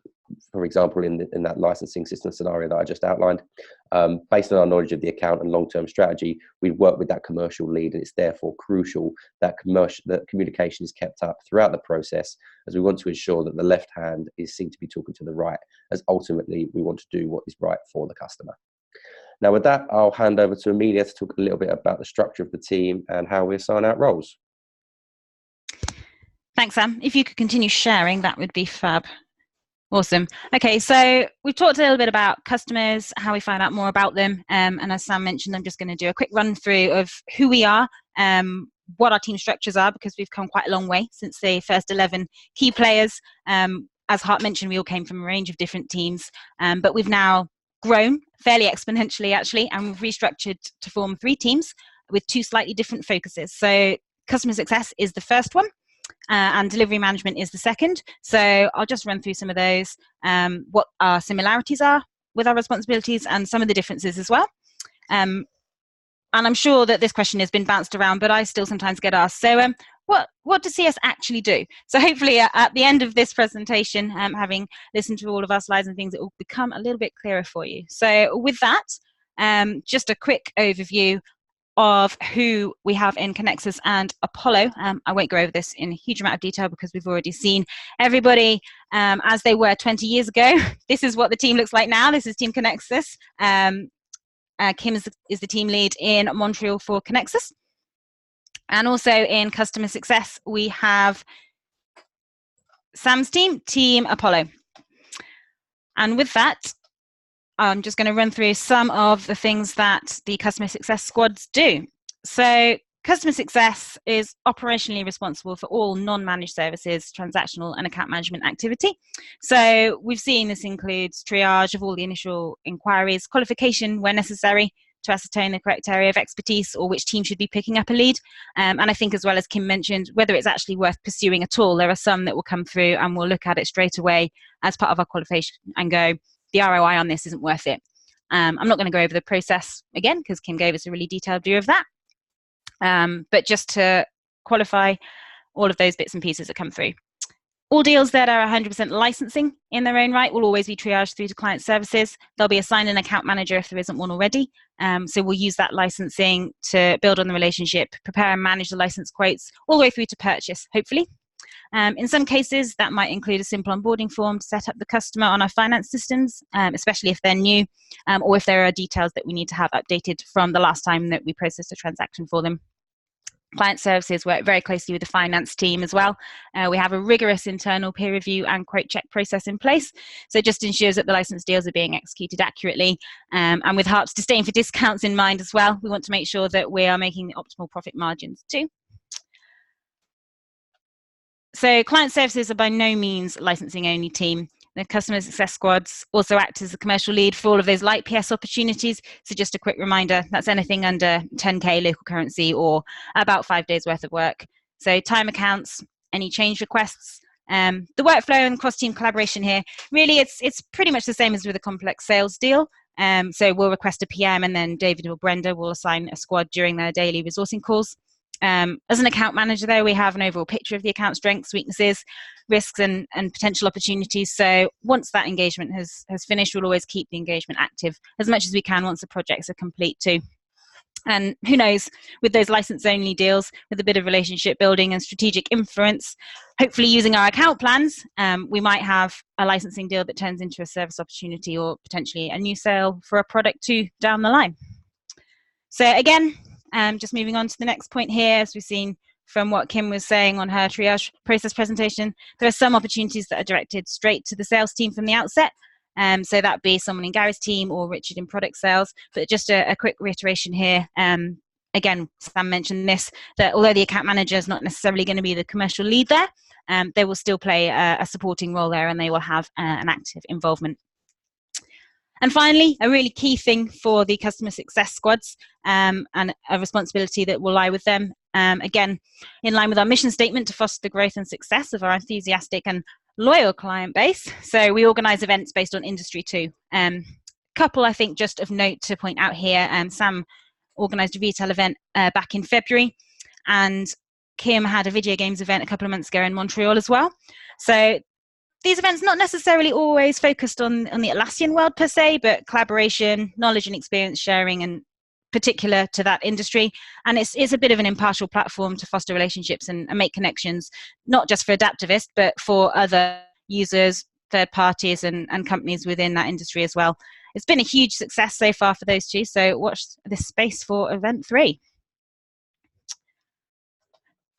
For example, in that licensing system scenario that I just outlined, based on our knowledge of the account and long-term strategy, we work with that commercial lead, and it's therefore crucial that communication is kept up throughout the process, as we want to ensure that the left hand is seen to be talking to the right, as ultimately we want to do what is right for the customer. Now, with that, I'll hand over to Amelia to talk a little bit about the structure of the team and how we assign out roles. Thanks, Sam. If you could continue sharing, that would be fab. Awesome. Okay, so we've talked a little bit about customers, how we find out more about them, and as Sam mentioned, I'm just going to do a quick run through of who we are, what our team structures are, because we've come quite a long way since the first 11 key players. As Hart mentioned, we all came from a range of different teams, but we've now grown fairly exponentially, actually, and we've restructured to form 3 teams with 2 slightly different focuses. So customer success is the first one, and delivery management is the second. So I'll just run through some of those, what our similarities are with our responsibilities and some of the differences as well. And I'm sure that this question has been bounced around, but I still sometimes get asked, so what does CS actually do? So hopefully at the end of this presentation, having listened to all of our slides and things, it will become a little bit clearer for you. So with that, just a quick overview of who we have in Connexus and Apollo. I won't go over this in a huge amount of detail because we've already seen everybody as they were 20 years ago. This is what the team looks like now. This is Team Connexus. Kim is the team lead in Montreal for Connexus. And also in customer success, we have Sam's team, Team Apollo. And with that, I'm just going to run through some of the things that the customer success squads do. So customer success is operationally responsible for all non-managed services, transactional and account management activity. So we've seen this includes triage of all the initial inquiries, qualification where necessary to ascertain the correct area of expertise or which team should be picking up a lead. And I think, as well as Kim mentioned, whether it's actually worth pursuing at all. There are some that will come through and we'll look at it straight away as part of our qualification and go, the ROI on this isn't worth it. I'm not going to go over the process again because Kim gave us a really detailed view of that. But just to qualify all of those bits and pieces that come through. All deals that are 100% licensing in their own right will always be triaged through to client services. They'll be assigned an account manager if there isn't one already. So we'll use that licensing to build on the relationship, prepare and manage the license quotes all the way through to purchase, hopefully. In some cases, that might include a simple onboarding form to set up the customer on our finance systems, especially if they're new, or if there are details that we need to have updated from the last time that we processed a transaction for them. Client services work very closely with the finance team as well. We have a rigorous internal peer review and quote check process in place. So it just ensures that the license deals are being executed accurately. And with Harp's disdain for discounts in mind as well, we want to make sure that we are making the optimal profit margins too. So client services are by no means licensing only team. The customer success squads also act as a commercial lead for all of those light PS opportunities. So just a quick reminder, that's anything under 10K local currency or about 5 days worth of work. So time accounts, any change requests, the workflow and cross-team collaboration here, really it's pretty much the same as with a complex sales deal. So we'll request a PM and then David or Brenda will assign a squad during their daily resourcing calls. As an account manager, though, we have an overall picture of the account strengths, weaknesses, risks, and potential opportunities. So once that engagement has finished, we'll always keep the engagement active as much as we can once the projects are complete too. And who knows, with those license-only deals, with a bit of relationship building and strategic influence, hopefully using our account plans, we might have a licensing deal that turns into a service opportunity or potentially a new sale for a product too down the line. So again, just moving on to the next point here, as we've seen from what Kim was saying on her triage process presentation, there are some opportunities that are directed straight to the sales team from the outset. So that'd be someone in Gary's team or Richard in product sales. But just a quick reiteration here. Again, Sam mentioned this, that although the account manager is not necessarily going to be the commercial lead there, they will still play a supporting role there and they will have an active involvement. And finally, a really key thing for the customer success squads and a responsibility that will lie with them. Again, in line with our mission statement to foster the growth and success of our enthusiastic and loyal client base. So we organise events based on industry too. Couple, I think, just of note to point out here. Sam organised a retail event back in February, and Kim had a video games event a couple of months ago in Montreal as well. So these events not necessarily always focused on the Atlassian world per se, but collaboration, knowledge and experience sharing, and particular to that industry. And it's a bit of an impartial platform to foster relationships and make connections, not just for Adaptavist, but for other users, third parties and companies within that industry as well. It's been a huge success so far for those two, so watch this space for event 3.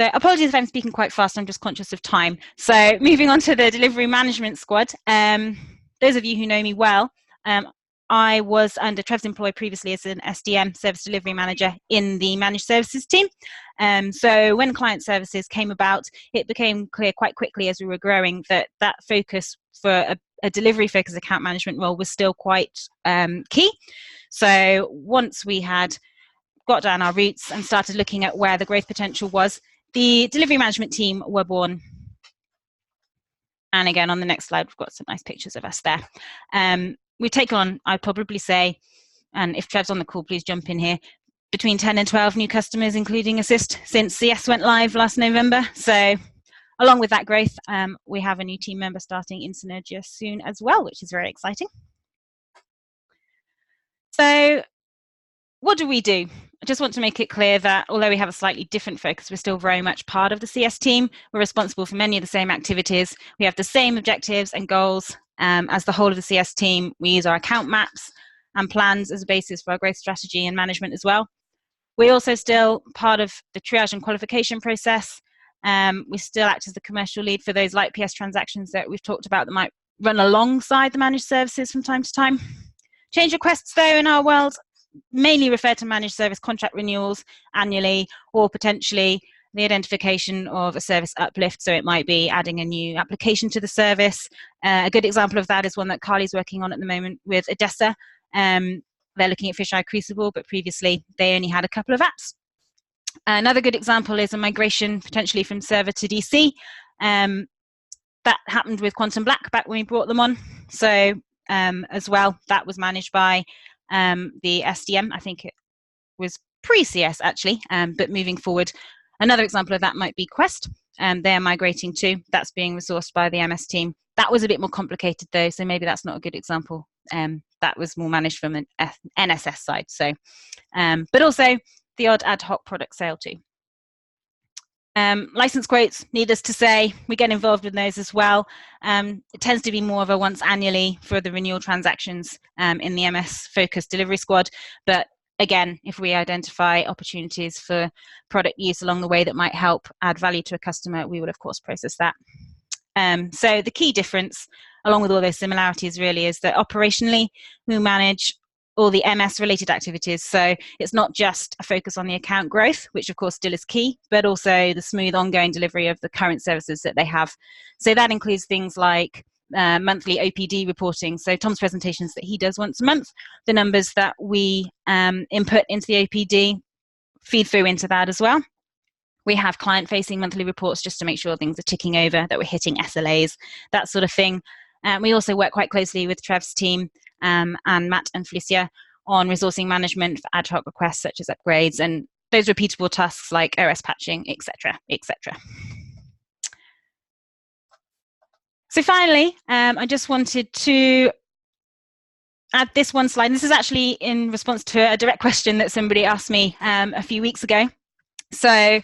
So apologies if I'm speaking quite fast, I'm just conscious of time. So moving on to the delivery management squad. Those of you who know me well, I was under Trev's employ previously as an SDM, Service Delivery Manager, in the Managed Services team. So when client services came about, it became clear quite quickly as we were growing that focus for a delivery-focused account management role was still quite key. So once we had got down our roots and started looking at where the growth potential was, the delivery management team were born. And again, on the next slide, we've got some nice pictures of us there. We've taken on, I'd probably say, and if Trev's on the call, please jump in here, between 10 and 12 new customers, including Assist, since CS went live last November. So along with that growth, we have a new team member starting in Synergia soon as well, which is very exciting. So what do we do? I just want to make it clear that although we have a slightly different focus, we're still very much part of the CS team. We're responsible for many of the same activities. We have the same objectives and goals as the whole of the CS team. We use our account maps and plans as a basis for our growth strategy and management as well. We're also still part of the triage and qualification process. We still act as the commercial lead for those light PS transactions that we've talked about that might run alongside the managed services from time to time. Change requests, though, in our world mainly refer to managed service contract renewals annually, or potentially the identification of a service uplift. So it might be adding a new application to the service. A good example of that is one that Carly's working on at the moment with Odessa. They're looking at Fisheye Crucible, but previously they only had a couple of apps. Another good example is a migration potentially from server to DC. That happened with Quantum Black back when we brought them on. So as well, that was managed by the SDM. I think it was pre-CS actually, but moving forward, another example of that might be Quest. They're migrating to, that's being resourced by the MS team. That was a bit more complicated though, so maybe that's not a good example. That was more managed from an NSS side. So, but also the odd ad hoc product sale too. License quotes, needless to say, we get involved with those as well. It tends to be more of a once annually for the renewal transactions in the MS focused delivery squad. But again, if we identify opportunities for product use along the way that might help add value to a customer, we will of course process that. So the key difference, along with all those similarities really, is that operationally we manage all the MS related activities. So it's not just a focus on the account growth, which of course still is key, but also the smooth ongoing delivery of the current services that they have. So that includes things like monthly OPD reporting. So Tom's presentations that he does once a month, the numbers that we input into the OPD feed through into that as well. We have client-facing monthly reports just to make sure things are ticking over, that we're hitting SLAs, that sort of thing. We also work quite closely with Trev's team and Matt and Felicia on resourcing management for ad hoc requests such as upgrades and those repeatable tasks like OS patching, etc., etc. So finally, I just wanted to add this one slide. This is actually in response to a direct question that somebody asked me a few weeks ago. So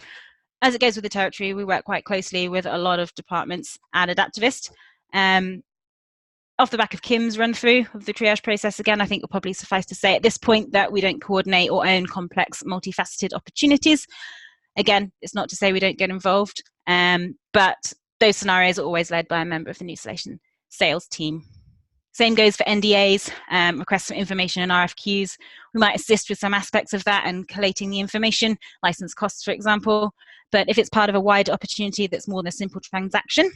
as it goes with the territory, we work quite closely with a lot of departments at Adaptavist. Off the back of Kim's run through of the triage process, again, I think it'll probably suffice to say at this point that we don't coordinate or own complex, multifaceted opportunities. Again, it's not to say we don't get involved, but those scenarios are always led by a member of the New Solution sales team. Same goes for NDAs, requests for information and RFQs. We might assist with some aspects of that and collating the information, license costs, for example. But if it's part of a wider opportunity that's more than a simple transaction,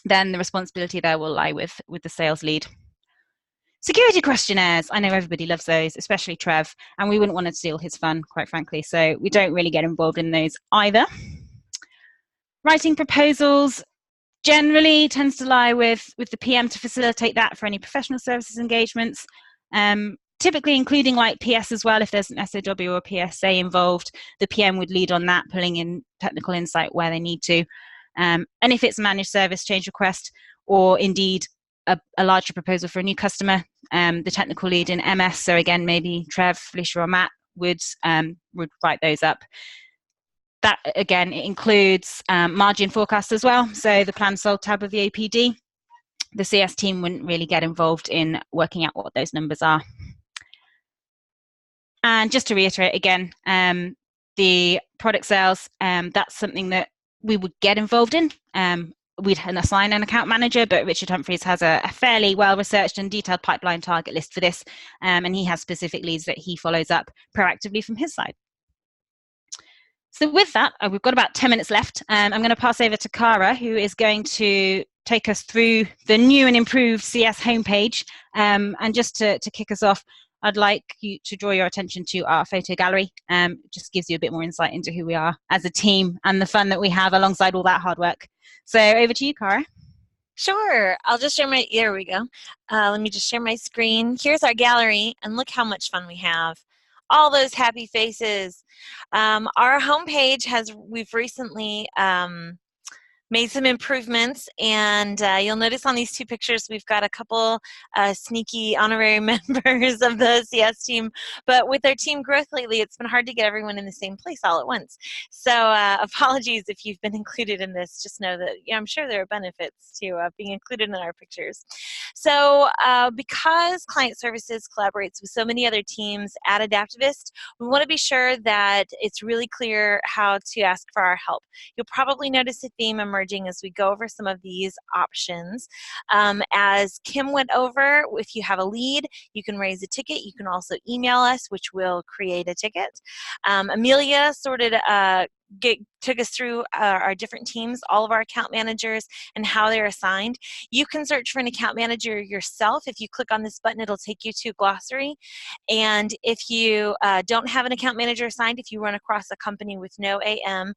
then the responsibility there will lie with the sales lead. Security questionnaires, I know everybody loves those, especially Trev, and we wouldn't want to steal his fun, quite frankly, so we don't really get involved in those either. Writing proposals generally tends to lie with the PM to facilitate that for any professional services engagements, typically including like PS as well. If there's an SOW or a PSA involved, the PM would lead on that, pulling in technical insight where they need to. And if it's a managed service change request or indeed a larger proposal for a new customer, the technical lead in MS, so again, maybe Trev, Felicia or Matt would write those up. That again, it includes margin forecast as well. So the plan sold tab of the APD, the CS team wouldn't really get involved in working out what those numbers are. And just to reiterate again, the product sales, that's something that we would get involved in. We'd assign an account manager, but Richard Humphreys has a fairly well-researched and detailed pipeline target list for this, and he has specific leads that he follows up proactively from his side. So with that, we've got about 10 minutes left. I'm going to pass over to Cara, who is going to take us through the new and improved CS homepage. And just to kick us off, I'd like you to draw your attention to our photo gallery. It just gives you a bit more insight into who we are as a team and the fun that we have alongside all that hard work. So over to you, Cara. Sure. I'll just share there we go. Let me just share my screen. Here's our gallery, and look how much fun we have. All those happy faces. Our homepage we've recently made some improvements, and you'll notice on these two pictures we've got a couple sneaky honorary members of the CS team, but with our team growth lately it's been hard to get everyone in the same place all at once. So apologies if you've been included in this. Just know that I'm sure there are benefits to being included in our pictures. So because Client Services collaborates with so many other teams at Adaptavist, we want to be sure that it's really clear how to ask for our help. You'll probably notice a theme emerge emerging as we go over some of these options. As Kim went over, if you have a lead, you can raise a ticket. You can also email us, which will create a ticket. Amelia took us through our different teams, all of our account managers, and how they're assigned. You can search for an account manager yourself. If you click on this button, it'll take you to Glossary. And if you don't have an account manager assigned, if you run across a company with no AM,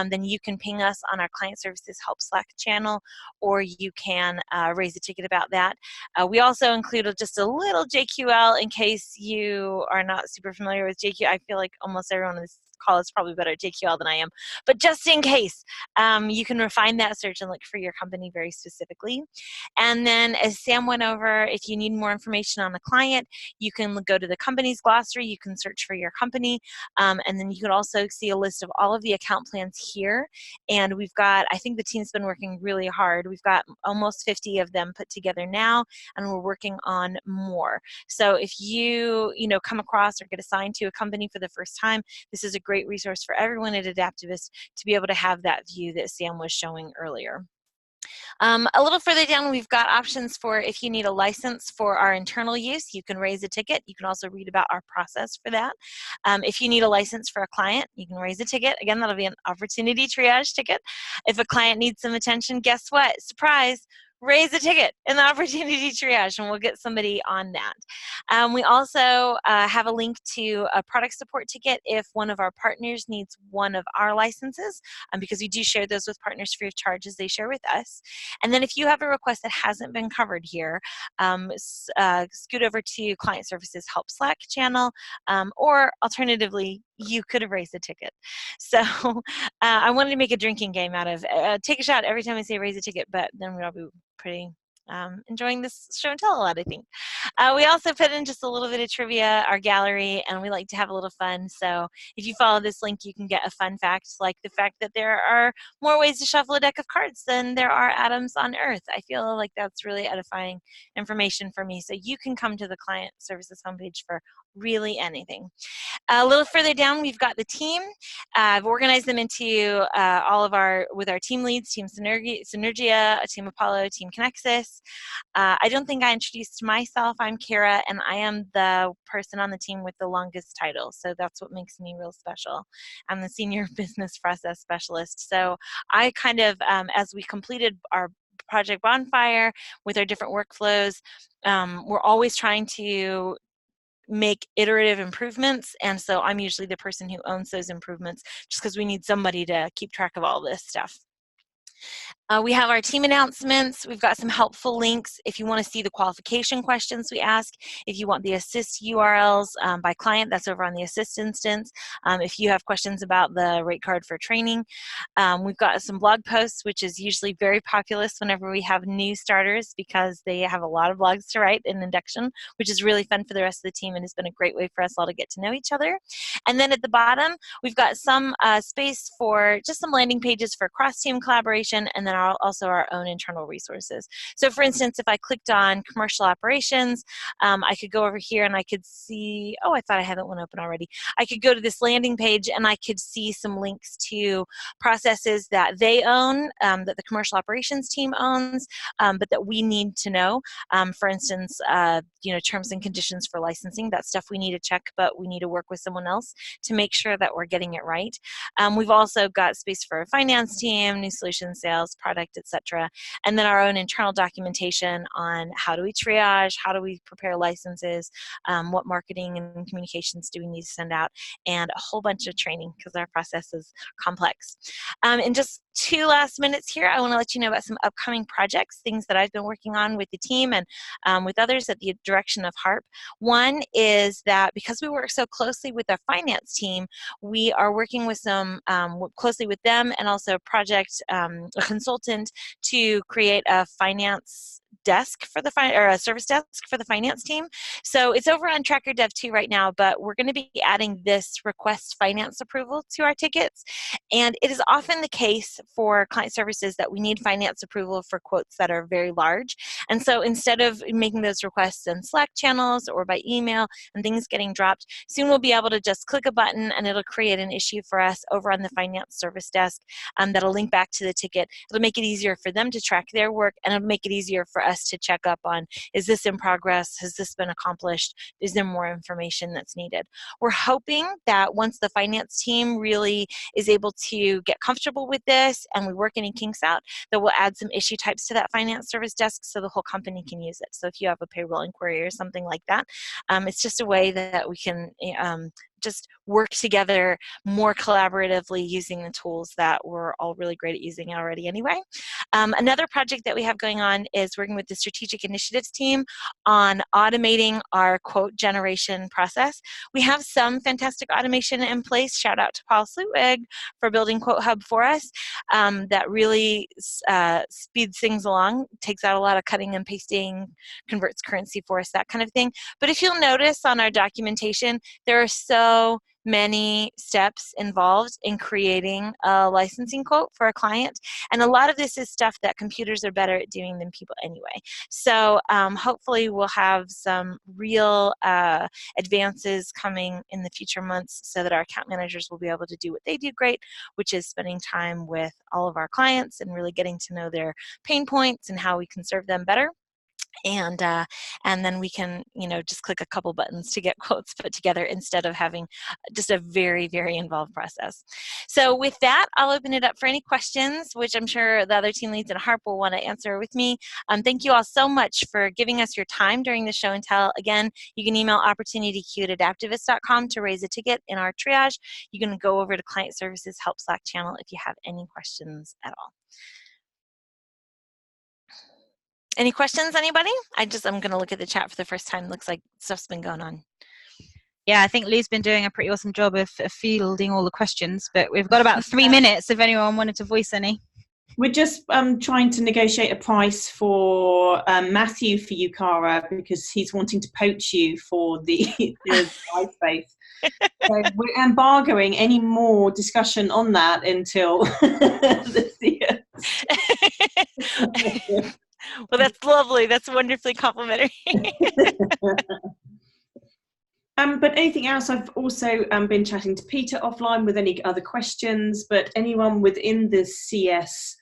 then you can ping us on our Client Services Help Slack channel, or you can raise a ticket about that. We also included just a little JQL in case you are not super familiar with JQL. I feel like almost everyone on this call is probably better at JQL than I am, but just in case, you can refine that search and look for your company very specifically. And then as Sam went over, if you need more information on the client, you can go to the company's glossary, you can search for your company, and then you can also see a list of all of the account plans here. And we've got, I think the team's been working really hard. We've got almost 50 of them put together now, and we're working on more. So if you come across or get assigned to a company for the first time, this is a great resource for everyone at Adaptavist to be able to have that view that Sam was showing earlier. A little further down, we've got options for if you need a license for our internal use, you can raise a ticket. You can also read about our process for that. If you need a license for a client, you can raise a ticket. Again, that'll be an opportunity triage ticket. If a client needs some attention, guess what? Surprise! Raise a ticket in the opportunity triage, and we'll get somebody on that. We also have a link to a product support ticket if one of our partners needs one of our licenses, because we do share those with partners free of charge as they share with us. And then if you have a request that hasn't been covered here, scoot over to Client Services Help Slack channel, or alternatively, you could have raised a ticket. So I wanted to make a drinking game out of take a shot every time I say raise a ticket, but then we'll be pretty enjoying this show and tell a lot, I think. We also put in just a little bit of trivia, our gallery, and we like to have a little fun. So if you follow this link, you can get a fun fact, like the fact that there are more ways to shuffle a deck of cards than there are atoms on Earth. I feel like that's really edifying information for me. So you can come to the Client Services homepage for really anything. A little further down, we've got the team. I've organized them into with our team leads, Team Synergia, Team Apollo, Team Connexus. I don't think I introduced myself. I'm Kara, and I am the person on the team with the longest title, so that's what makes me real special. I'm the Senior Business Process Specialist. So I kind of, as we completed our Project Bonfire with our different workflows, we're always trying to make iterative improvements, and so I'm usually the person who owns those improvements, just because we need somebody to keep track of all this stuff. We have our team announcements. We've got some helpful links if you want to see the qualification questions we ask. If you want the assist URLs by client, that's over on the assist instance. If you have questions about the rate card for training, we've got some blog posts, which is usually very populous whenever we have new starters, because they have a lot of blogs to write in induction, which is really fun for the rest of the team, and has been a great way for us all to get to know each other. And then at the bottom, we've got some space for just some landing pages for cross-team collaboration, and then also our own internal resources. So for instance, if I clicked on commercial operations, I could go over here and I could see, oh, I thought I had that one open already. I could go to this landing page and I could see some links to processes that they own, that the commercial operations team owns, but that we need to know. For instance, terms and conditions for licensing, that's stuff we need to check, but we need to work with someone else to make sure that we're getting it right. We've also got space for a finance team, new solution sales, product, etc. And then our own internal documentation on how do we triage, how do we prepare licenses, what marketing and communications do we need to send out, and a whole bunch of training, because our process is complex. In just 2 last minutes here, I want to let you know about some upcoming projects, things that I've been working on with the team and with others at the direction of HARP. One is that because we work so closely with our finance team, we are working with closely with them, and also a consultant to create a finance desk for the or a service desk for the finance team. So it's over on Tracker Dev 2 right now, but we're going to be adding this request finance approval to our tickets. And it is often the case for client services that we need finance approval for quotes that are very large. And so instead of making those requests in Slack channels or by email and things getting dropped, soon we'll be able to just click a button and it'll create an issue for us over on the finance service desk that'll link back to the ticket. It'll make it easier for them to track their work, and it'll make it easier for us to check up on, is this in progress? Has this been accomplished? Is there more information that's needed? We're hoping that once the finance team really is able to get comfortable with this and we work any kinks out, that we'll add some issue types to that finance service desk so the whole company can use it. So if you have a payroll inquiry or something like that, it's just a way that we can just work together more collaboratively using the tools that we're all really great at using already anyway. Another project that we have going on is working with the strategic initiatives team on automating our quote generation process. We have some fantastic automation in place. Shout out to Paul Slutwig for building Quote Hub for us. That really speeds things along, takes out a lot of cutting and pasting, converts currency for us, that kind of thing. But if you'll notice on our documentation, there are so many steps involved in creating a licensing quote for a client. And a lot of this is stuff that computers are better at doing than people anyway. So hopefully we'll have some real advances coming in the future months so that our account managers will be able to do what they do great, which is spending time with all of our clients and really getting to know their pain points and how we can serve them better. And then we can, just click a couple buttons to get quotes put together instead of having just a very, very involved process. So with that, I'll open it up for any questions, which I'm sure the other team leads and Harp will want to answer with me. Thank you all so much for giving us your time during the show and tell. Again, you can email opportunityqueue@adaptavist.com to raise a ticket in our triage. You can go over to Client Services Help Slack channel if you have any questions at all. Any questions, anybody? I'm going to look at the chat for the first time. Looks like stuff's been going on. Yeah, I think Lou's been doing a pretty awesome job of fielding all the questions, but we've got about 3 minutes if anyone wanted to voice any. We're just trying to negotiate a price for Matthew for you, Cara, because he's wanting to poach you for the space. So we're embargoing any more discussion on that until this year. Well, that's lovely. That's wonderfully complimentary. But anything else? I've also been chatting to Peter offline with any other questions, but anyone within the CS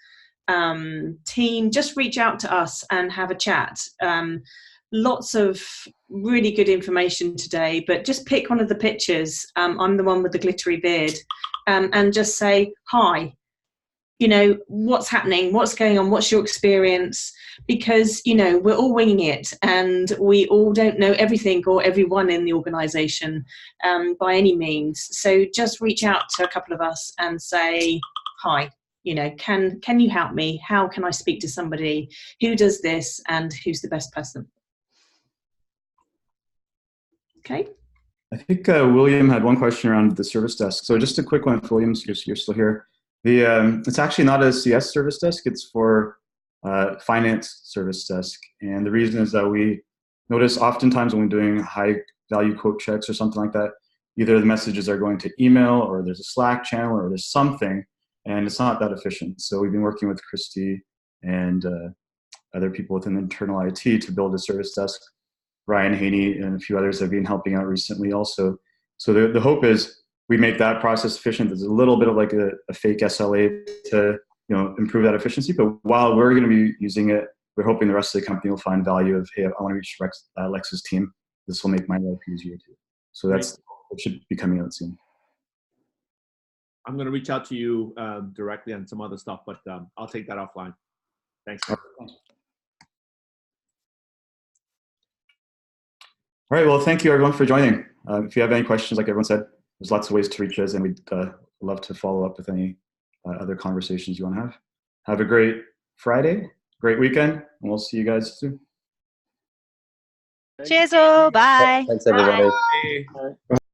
team, just reach out to us and have a chat. Lots of really good information today, but just pick one of the pictures. I'm the one with the glittery beard, and just say, hi. What's happening, what's going on, what's your experience? Because, we're all winging it and we all don't know everything or everyone in the organization by any means. So just reach out to a couple of us and say, hi, can you help me? How can I speak to somebody who does this and who's the best person? Okay. I think William had one question around the service desk. So just a quick one, if William, you're still here. It's actually not a CS service desk, it's for finance service desk. And the reason is that we notice oftentimes when we're doing high value quote checks or something like that, either the messages are going to email or there's a Slack channel or there's something, and it's not that efficient. So we've been working with Christy and other people within internal IT to build a service desk. Ryan Haney and a few others have been helping out recently also. So the hope is we make that process efficient. There's a little bit of like a fake SLA to improve that efficiency. But while we're going to be using it, we're hoping the rest of the company will find value of, hey, I want to reach Lex's team. This will make my life easier too. So it should be coming out soon. I'm going to reach out to you directly on some other stuff, but I'll take that offline. Thanks. All right. Well, thank you everyone for joining. If you have any questions, like everyone said, there's lots of ways to reach us, and we'd love to follow up with any other conversations you want to have. Have a great Friday, great weekend, and we'll see you guys soon. Cheers all. Bye. Thanks, everybody. Bye.